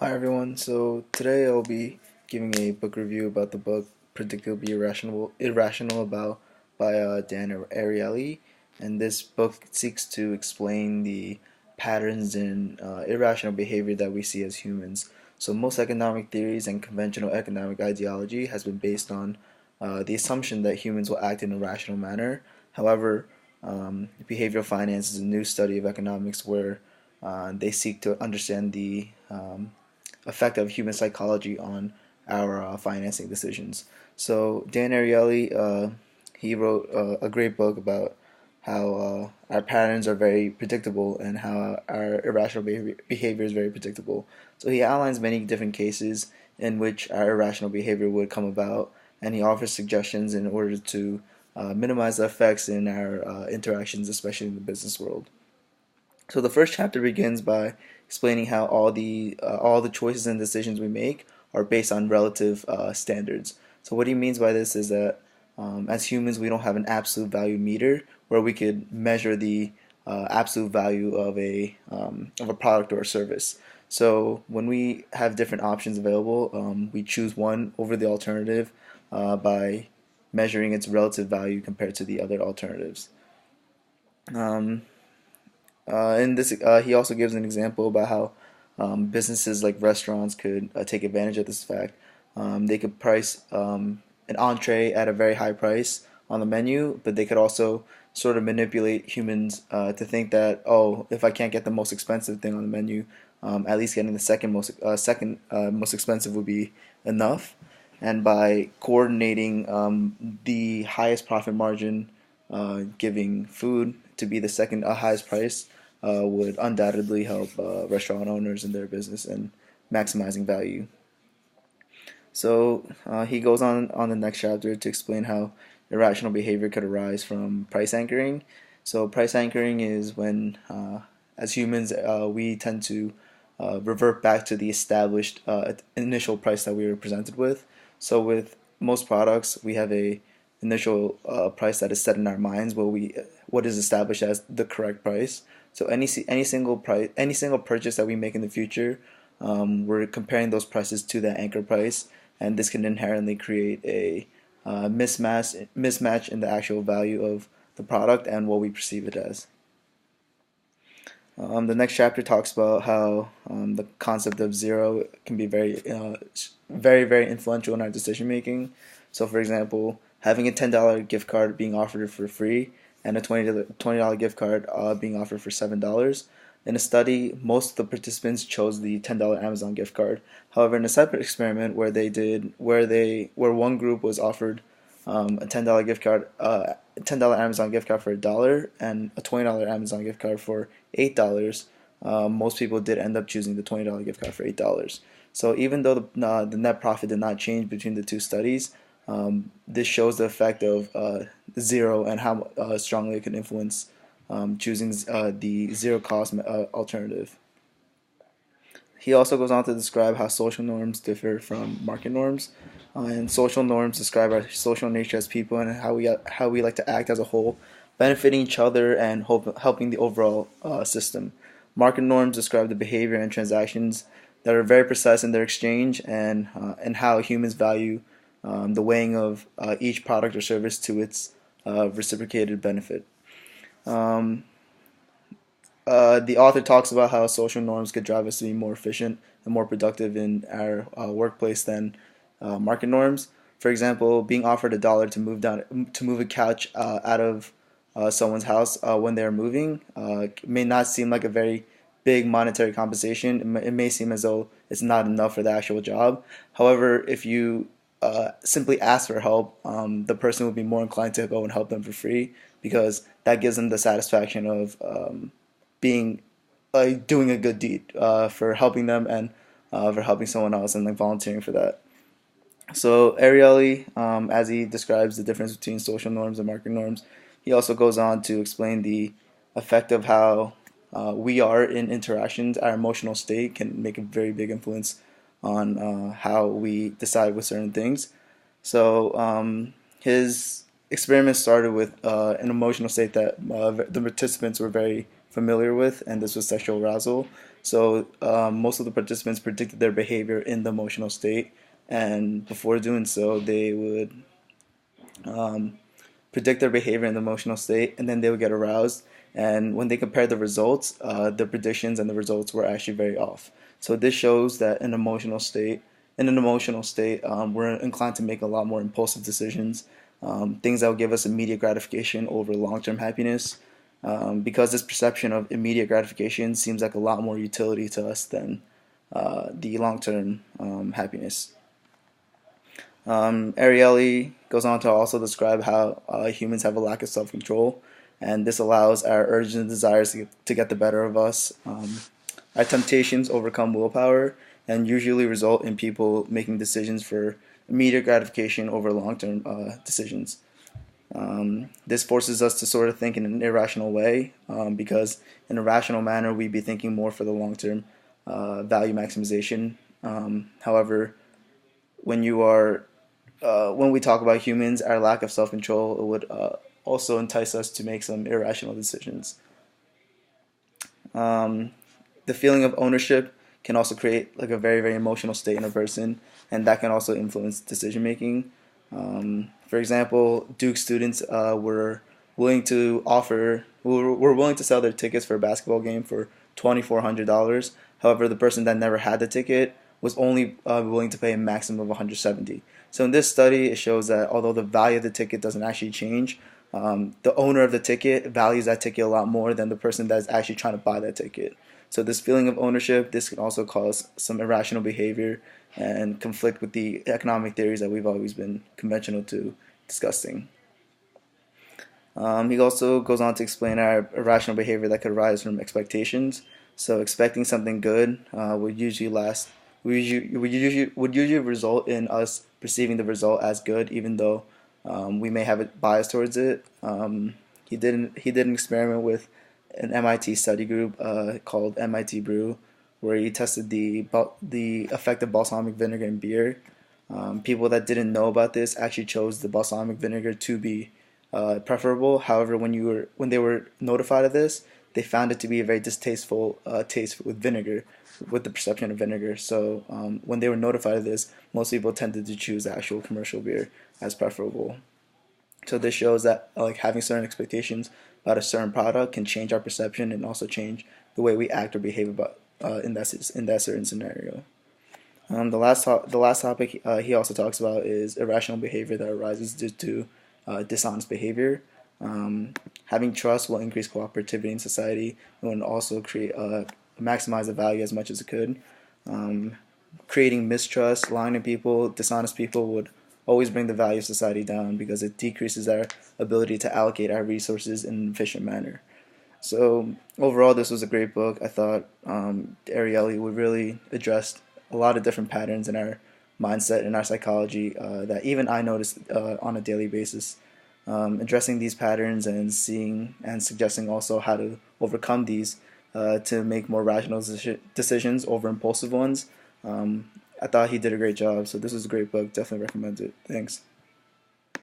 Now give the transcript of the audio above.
Hi everyone. So today I'll be giving a book review about the book Predictably Irrational by Dan Ariely, and this book seeks to explain the patterns in irrational behavior that we see as humans. So most economic theories and conventional economic ideology has been based on the assumption that humans will act in a rational manner. However, behavioral finance is a new study of economics where they seek to understand the effect of human psychology on our financing decisions. So Dan Ariely, he wrote a great book about how our patterns are very predictable and how our irrational behavior is very predictable. So he outlines many different cases in which our irrational behavior would come about, and he offers suggestions in order to minimize the effects in our interactions, especially in the business world. So the first chapter begins by explaining how all the choices and decisions we make are based on relative standards. So what he means by this is that as humans we don't have an absolute value meter where we could measure the absolute value of a product or a service. So when we have different options available, we choose one over the alternative by measuring its relative value compared to the other alternatives. Um, in this, he also gives an example about how businesses like restaurants could take advantage of this fact. They could price an entree at a very high price on the menu, but they could also sort of manipulate humans to think that, oh, if I can't get the most expensive thing on the menu, at least getting the second most expensive would be enough. And by coordinating the highest profit margin, giving food to be the second highest price would undoubtedly help restaurant owners in their business and maximizing value. So he goes on the next chapter to explain how irrational behavior could arise from price anchoring. So price anchoring is when, as humans, we tend to revert back to the established initial price that we were presented with. So with most products, we have a initial price that is set in our minds, what is established as the correct price. So any single purchase that we make in the future, we're comparing those prices to that anchor price, and this can inherently create a mismatch in the actual value of the product and what we perceive it as. The next chapter talks about how the concept of zero can be very influential in our decision making. So, for example, having a $10 gift card being offered for free and a $20 gift card being offered for $7. In a study, most of the participants chose the $10 Amazon gift card. However, in a separate experiment where one group was offered a $10 gift card, $10 Amazon gift card for $1 and a $20 Amazon gift card for $8, most people did end up choosing the $20 gift card for $8. So even though the net profit did not change between the two studies, this shows the effect of zero and how strongly it can influence choosing the zero cost alternative. He also goes on to describe how social norms differ from market norms, and social norms describe our social nature as people and how we like to act as a whole, benefiting each other and helping the overall system. Market norms describe the behavior and transactions that are very precise in their exchange and how humans value the weighing of each product or service to its reciprocated benefit. Um, the author talks about how social norms could drive us to be more efficient and more productive in our workplace than market norms. For example, being offered $1 to move a couch out of someone's house when they're moving may not seem like a very big monetary compensation. It may seem as though it's not enough for the actual job. However, if you simply ask for help, the person will be more inclined to go and help them for free because that gives them the satisfaction of being doing a good deed for helping them and for helping someone else and like volunteering for that. So Ariely, as he describes the difference between social norms and market norms, he also goes on to explain the effect of how we are in interactions. Our emotional state can make a very big influence on how we decide with certain things. So his experiment started with an emotional state that the participants were very familiar with, and this was sexual arousal. So most of the participants predicted their behavior in the emotional state, and before doing so, they would predict their behavior in the emotional state, and then they would get aroused. And when they compared the results, the predictions and the results were actually very off. So this shows that in an emotional state, we're inclined to make a lot more impulsive decisions, things that will give us immediate gratification over long-term happiness. Because this perception of immediate gratification seems like a lot more utility to us than the long-term happiness. Ariely goes on to also describe how humans have a lack of self-control, and this allows our urges and desires to get the better of us. Our temptations overcome willpower and usually result in people making decisions for immediate gratification over long-term decisions. This forces us to sort of think in an irrational way, because in a rational manner we'd be thinking more for the long-term value maximization. However, when you are when we talk about humans, our lack of self-control would also entice us to make some irrational decisions. The feeling of ownership can also create like a very, very emotional state in a person, and that can also influence decision making. For example, Duke students were willing to sell their tickets for a basketball game for $2,400. However, the person that never had the ticket was only willing to pay a maximum of 170. So in this study, it shows that although the value of the ticket doesn't actually change, the owner of the ticket values that ticket a lot more than the person that's actually trying to buy that ticket. So this feeling of ownership, this can also cause some irrational behavior and conflict with the economic theories that we've always been conventional to discussing. He also goes on to explain our irrational behavior that could arise from expectations. So expecting something good would usually result in us perceiving the result as good, even though we may have a bias towards it. He did an experiment with an MIT study group called MIT Brew, where he tested the effect of balsamic vinegar in beer. People that didn't know about this actually chose the balsamic vinegar to be preferable. However, when they were notified of this, they found it to be a very distasteful taste with vinegar, with the perception of vinegar. So when they were notified of this, most people tended to choose the actual commercial beer as preferable. So this shows that like having certain expectations about a certain product can change our perception and also change the way we act or behave about in that certain scenario. The last topic he also talks about is irrational behavior that arises due to dishonest behavior. Having trust will increase cooperativity in society and will also maximize the value as much as it could. Creating mistrust, lying to people, dishonest people would always bring the value of society down because it decreases our ability to allocate our resources in an efficient manner. So overall, this was a great book. I thought Ariely would really address a lot of different patterns in our mindset and our psychology that even I notice on a daily basis. Addressing these patterns and seeing and suggesting also how to overcome these to make more rational decisions over impulsive ones. I thought he did a great job. So this was a great book. Definitely recommend it. Thanks.